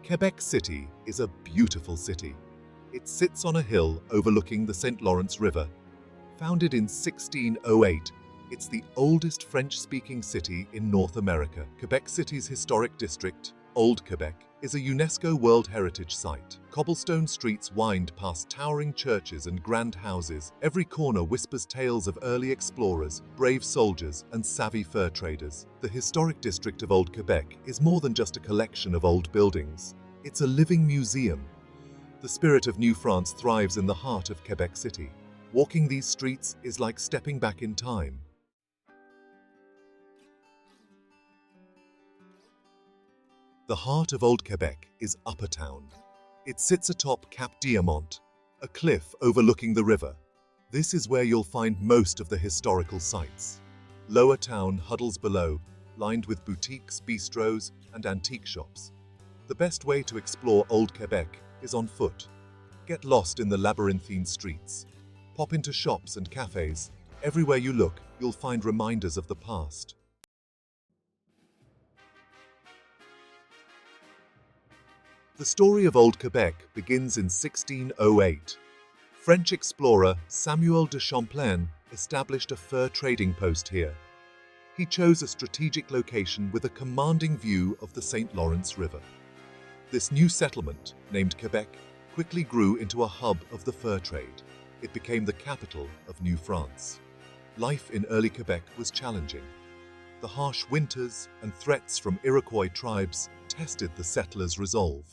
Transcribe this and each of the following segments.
Quebec City is a beautiful city. It sits on a hill overlooking the St. Lawrence River. Founded in 1608, it's the oldest French-speaking city in North America. Quebec City's historic district, Old Quebec, is a UNESCO World Heritage Site. Cobblestone streets wind past towering churches and grand houses. Every corner whispers tales of early explorers, brave soldiers, and savvy fur traders. The historic district of Old Quebec is more than just a collection of old buildings. It's a living museum. The spirit of New France thrives in the heart of Quebec City. Walking these streets is like stepping back in time. The heart of Old Quebec is Upper Town. It sits atop Cap Diamant, a cliff overlooking the river. This is where you'll find most of the historical sites. Lower Town huddles below, lined with boutiques, bistros, and antique shops. The best way to explore Old Quebec is on foot. Get lost in the labyrinthine streets. Pop into shops and cafes. Everywhere you look, you'll find reminders of the past. The story of Old Quebec begins in 1608. French explorer Samuel de Champlain established a fur trading post here. He chose a strategic location with a commanding view of the St. Lawrence River. This new settlement, named Quebec, quickly grew into a hub of the fur trade. It became the capital of New France. Life in early Quebec was challenging. The harsh winters and threats from Iroquois tribes tested the settlers' resolve.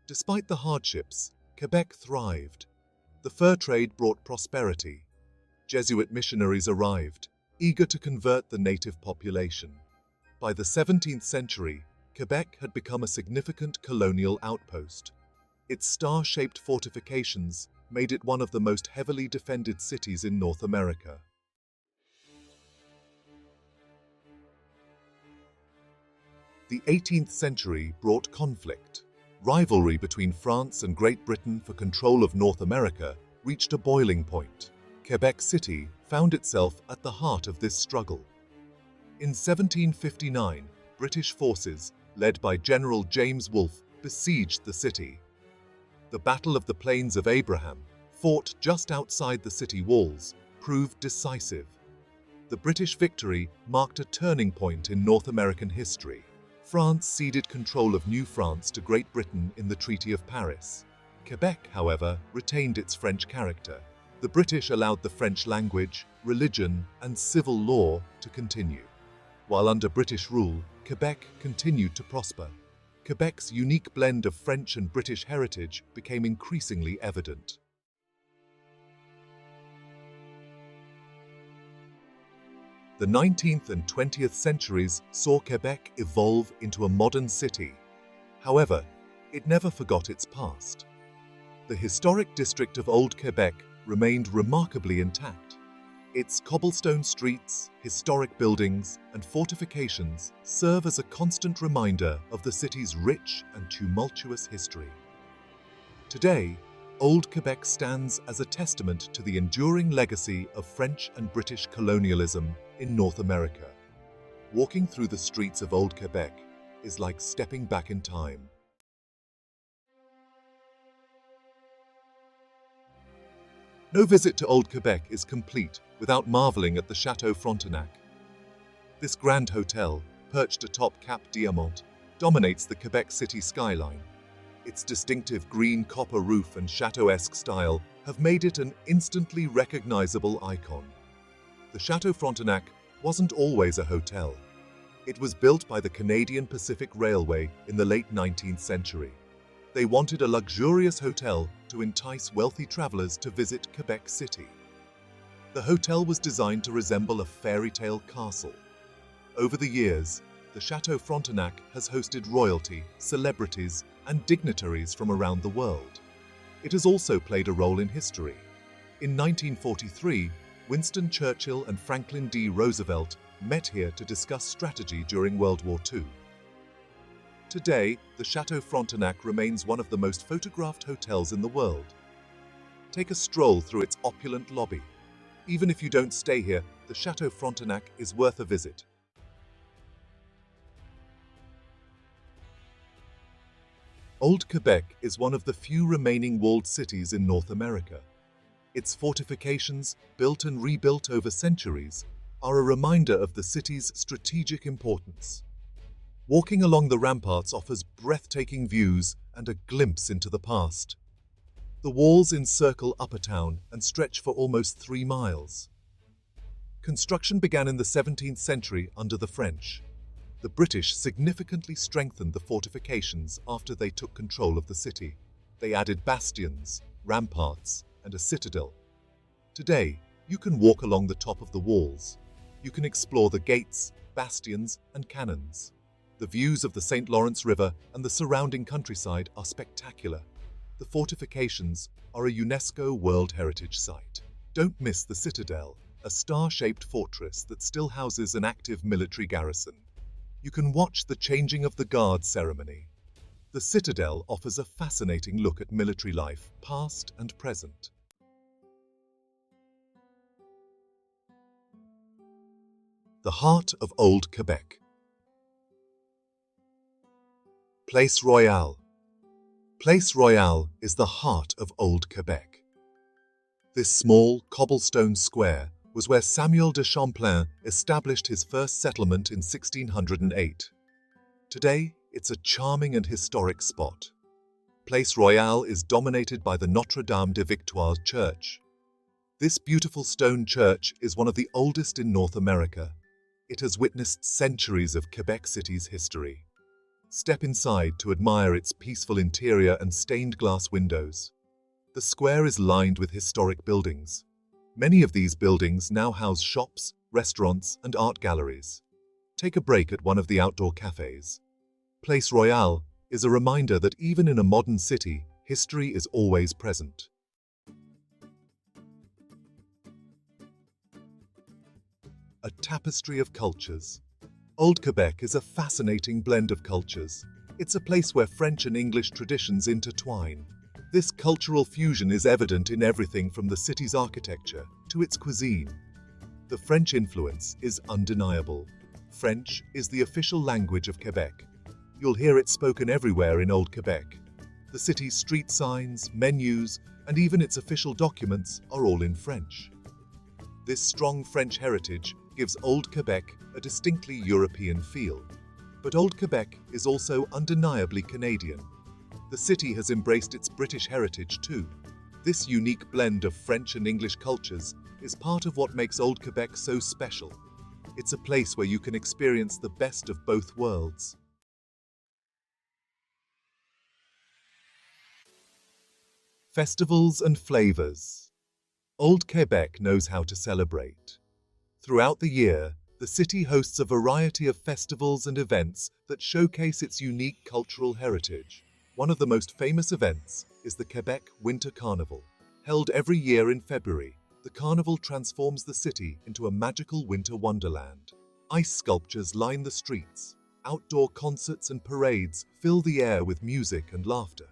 Despite the hardships, Quebec thrived. The fur trade brought prosperity. Jesuit missionaries arrived, eager to convert the native population. By the 17th century, Quebec had become a significant colonial outpost. Its star-shaped fortifications made it one of the most heavily defended cities in North America. The 18th century brought conflict. Rivalry between France and Great Britain for control of North America reached a boiling point. Quebec City found itself at the heart of this struggle. In 1759, British forces, led by General James Wolfe, besieged the city. The Battle of the Plains of Abraham, fought just outside the city walls, proved decisive. The British victory marked a turning point in North American history. France ceded control of New France to Great Britain in the Treaty of Paris. Quebec, however, retained its French character. The British allowed the French language, religion, and civil law to continue. While under British rule, Quebec continued to prosper. Quebec's unique blend of French and British heritage became increasingly evident. The 19th and 20th centuries saw Quebec evolve into a modern city. However, it never forgot its past. The historic district of Old Quebec remained remarkably intact. Its cobblestone streets, historic buildings, and fortifications serve as a constant reminder of the city's rich and tumultuous history. Today, Old Quebec stands as a testament to the enduring legacy of French and British colonialism in North America. Walking through the streets of Old Quebec is like stepping back in time. No visit to Old Quebec is complete without marveling at the Château Frontenac. This grand hotel, perched atop Cap Diamant, dominates the Quebec City skyline. Its distinctive green copper roof and chateau-esque style have made it an instantly recognizable icon. The Château Frontenac wasn't always a hotel. It was built by the Canadian Pacific Railway in the late 19th century. They wanted a luxurious hotel to entice wealthy travelers to visit Quebec City. The hotel was designed to resemble a fairy tale castle. Over the years, the Château Frontenac has hosted royalty, celebrities, and dignitaries from around the world. It has also played a role in history. In 1943, Winston Churchill and Franklin D. Roosevelt met here to discuss strategy during World War II. Today, the Château Frontenac remains one of the most photographed hotels in the world. Take a stroll through its opulent lobby. Even if you don't stay here, the Château Frontenac is worth a visit. Old Quebec is one of the few remaining walled cities in North America. Its fortifications, built and rebuilt over centuries, are a reminder of the city's strategic importance. Walking along the ramparts offers breathtaking views and a glimpse into the past. The walls encircle Upper Town and stretch for almost 3 miles. Construction began in the 17th century under the French. The British significantly strengthened the fortifications after they took control of the city. They added bastions, ramparts, and a citadel. Today, you can walk along the top of the walls. You can explore the gates, bastions, and cannons. The views of the St. Lawrence River and the surrounding countryside are spectacular. The fortifications are a UNESCO World Heritage Site. Don't miss the Citadel, a star-shaped fortress that still houses an active military garrison. You can watch the changing of the guard ceremony. The Citadel offers a fascinating look at military life, past and present. The heart of Old Quebec. Place Royale. Place Royale is the heart of Old Quebec. This small, cobblestone square was where Samuel de Champlain established his first settlement in 1608. Today, it's a charming and historic spot. Place Royale is dominated by the Notre Dame de Victoire church. This beautiful stone church is one of the oldest in North America. It has witnessed centuries of Quebec City's history. Step inside to admire its peaceful interior and stained glass windows. The square is lined with historic buildings. Many of these buildings now house shops, restaurants, and art galleries. Take a break at one of the outdoor cafes. Place Royale is a reminder that even in a modern city, history is always present. A Tapestry of Cultures. Old Quebec is a fascinating blend of cultures. It's a place where French and English traditions intertwine. This cultural fusion is evident in everything from the city's architecture to its cuisine. The French influence is undeniable. French is the official language of Quebec. You'll hear it spoken everywhere in Old Quebec. The city's street signs, menus, and even its official documents are all in French. This strong French heritage gives Old Quebec a distinctly European feel. But Old Quebec is also undeniably Canadian. The city has embraced its British heritage too. This unique blend of French and English cultures is part of what makes Old Quebec so special. It's a place where you can experience the best of both worlds. Festivals and flavors. Old Quebec knows how to celebrate. Throughout the year, the city hosts a variety of festivals and events that showcase its unique cultural heritage. One of the most famous events is the Quebec Winter Carnival. Held every year in February, the carnival transforms the city into a magical winter wonderland. Ice sculptures line the streets. Outdoor concerts and parades fill the air with music and laughter.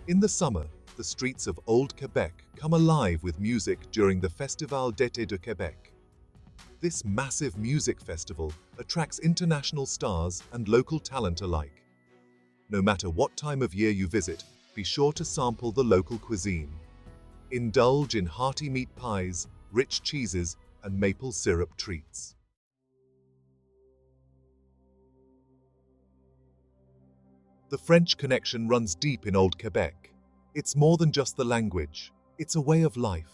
In the summer, the streets of Old Quebec come alive with music during the Festival d'été de Québec. This massive music festival attracts international stars and local talent alike. No matter what time of year you visit, be sure to sample the local cuisine. Indulge in hearty meat pies, rich cheeses, and maple syrup treats. The French connection runs deep in Old Quebec. It's more than just the language, it's a way of life.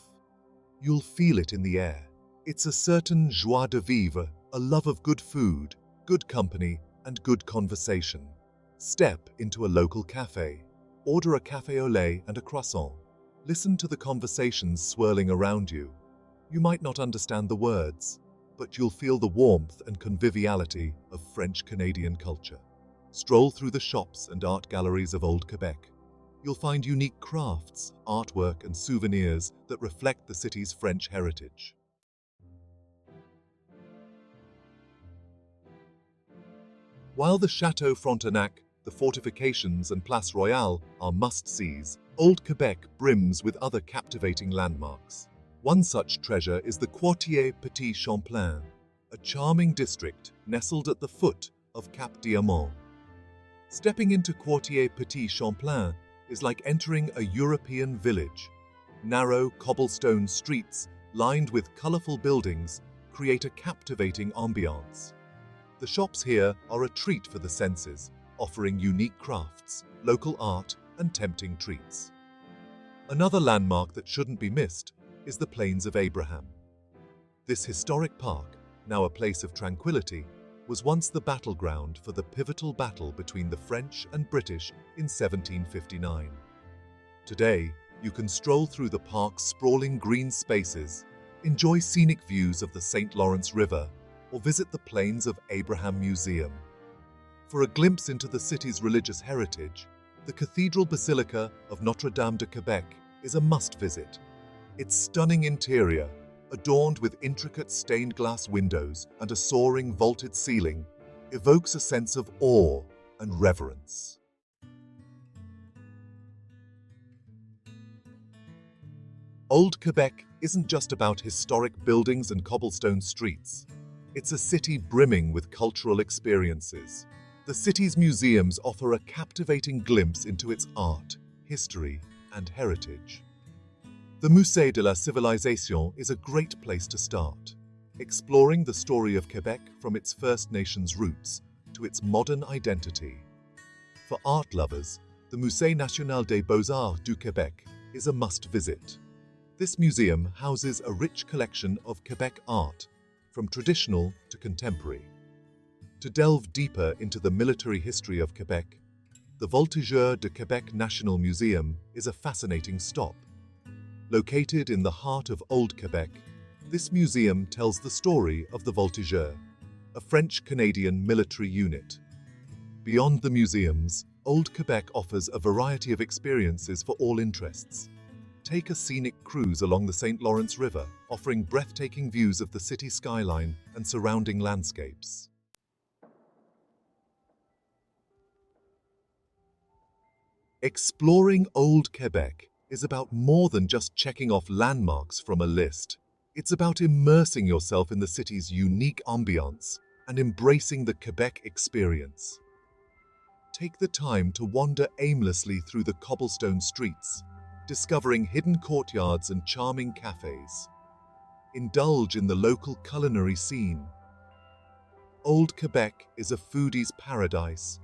You'll feel it in the air. It's a certain joie de vivre, a love of good food, good company, and good conversation. Step into a local cafe. Order a café au lait and a croissant. Listen to the conversations swirling around you. You might not understand the words, but you'll feel the warmth and conviviality of French-Canadian culture. Stroll through the shops and art galleries of Old Quebec. You'll find unique crafts, artwork, and souvenirs that reflect the city's French heritage. While the Château Frontenac, the fortifications, and Place Royale are must-sees, Old Quebec brims with other captivating landmarks. One such treasure is the Quartier Petit Champlain, a charming district nestled at the foot of Cap Diamant. Stepping into Quartier Petit Champlain is like entering a European village. Narrow cobblestone streets lined with colorful buildings create a captivating ambiance. The shops here are a treat for the senses, offering unique crafts, local art, and tempting treats. Another landmark that shouldn't be missed is the Plains of Abraham. This historic park, now a place of tranquility, was once the battleground for the pivotal battle between the French and British in 1759. Today, you can stroll through the park's sprawling green spaces, enjoy scenic views of the St. Lawrence River, or visit the Plains of Abraham Museum. For a glimpse into the city's religious heritage, the Cathedral Basilica of Notre-Dame de Quebec is a must-visit. Its stunning interior, adorned with intricate stained glass windows and a soaring vaulted ceiling, evokes a sense of awe and reverence. Old Quebec isn't just about historic buildings and cobblestone streets. It's a city brimming with cultural experiences. The city's museums offer a captivating glimpse into its art, history, and heritage. The Musée de la Civilisation is a great place to start, exploring the story of Quebec from its First Nations roots to its modern identity. For art lovers, the Musée National des Beaux-Arts du Québec is a must-visit. This museum houses a rich collection of Quebec art, from traditional to contemporary. To delve deeper into the military history of Quebec, the Voltigeur de Québec National Museum is a fascinating stop. Located in the heart of Old Quebec, this museum tells the story of the Voltigeur, a French-Canadian military unit. Beyond the museums, Old Quebec offers a variety of experiences for all interests. Take a scenic cruise along the St. Lawrence River, offering breathtaking views of the city skyline and surrounding landscapes. Exploring Old Quebec is about more than just checking off landmarks from a list. It's about immersing yourself in the city's unique ambiance and embracing the Quebec experience. Take the time to wander aimlessly through the cobblestone streets, discovering hidden courtyards and charming cafes. Indulge in the local culinary scene. Old Quebec is a foodie's paradise,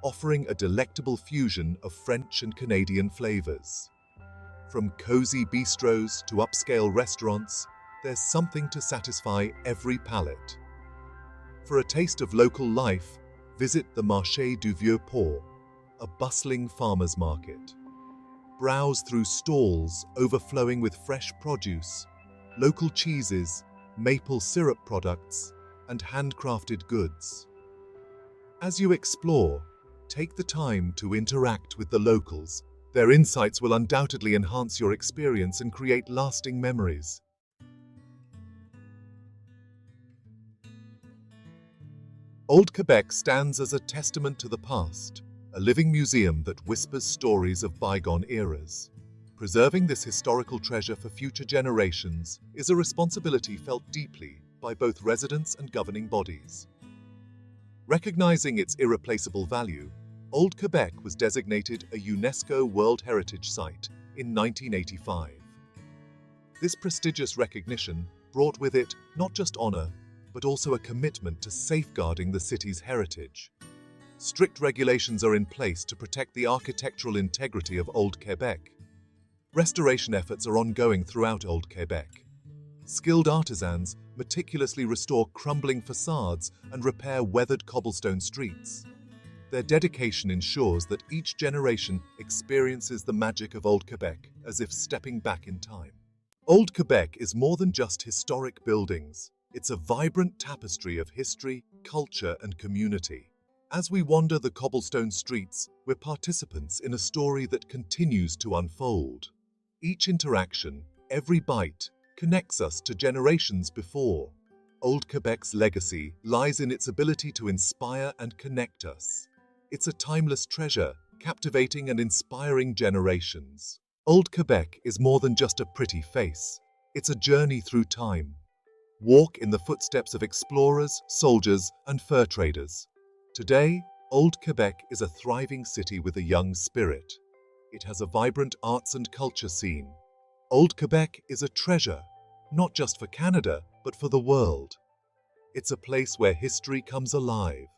offering a delectable fusion of French and Canadian flavors. From cozy bistros to upscale restaurants, there's something to satisfy every palate. For a taste of local life, visit the Marché du Vieux Port, a bustling farmers market. Browse through stalls overflowing with fresh produce, local cheeses, maple syrup products, and handcrafted goods. As you explore, take the time to interact with the locals. Their insights will undoubtedly enhance your experience and create lasting memories. Old Quebec stands as a testament to the past, a living museum that whispers stories of bygone eras. Preserving this historical treasure for future generations is a responsibility felt deeply by both residents and governing bodies. Recognizing its irreplaceable value, Old Quebec was designated a UNESCO World Heritage Site in 1985. This prestigious recognition brought with it not just honor, but also a commitment to safeguarding the city's heritage. Strict regulations are in place to protect the architectural integrity of Old Quebec. Restoration efforts are ongoing throughout Old Quebec. Skilled artisans meticulously restore crumbling facades and repair weathered cobblestone streets. Their dedication ensures that each generation experiences the magic of Old Quebec as if stepping back in time. Old Quebec is more than just historic buildings. It's a vibrant tapestry of history, culture, and community. As we wander the cobblestone streets, we're participants in a story that continues to unfold. Each interaction, every bite, connects us to generations before. Old Quebec's legacy lies in its ability to inspire and connect us. It's a timeless treasure, captivating and inspiring generations. Old Quebec is more than just a pretty face. It's a journey through time. Walk in the footsteps of explorers, soldiers, and fur traders. Today, Old Quebec is a thriving city with a young spirit. It has a vibrant arts and culture scene. Old Quebec is a treasure, not just for Canada, but for the world. It's a place where history comes alive,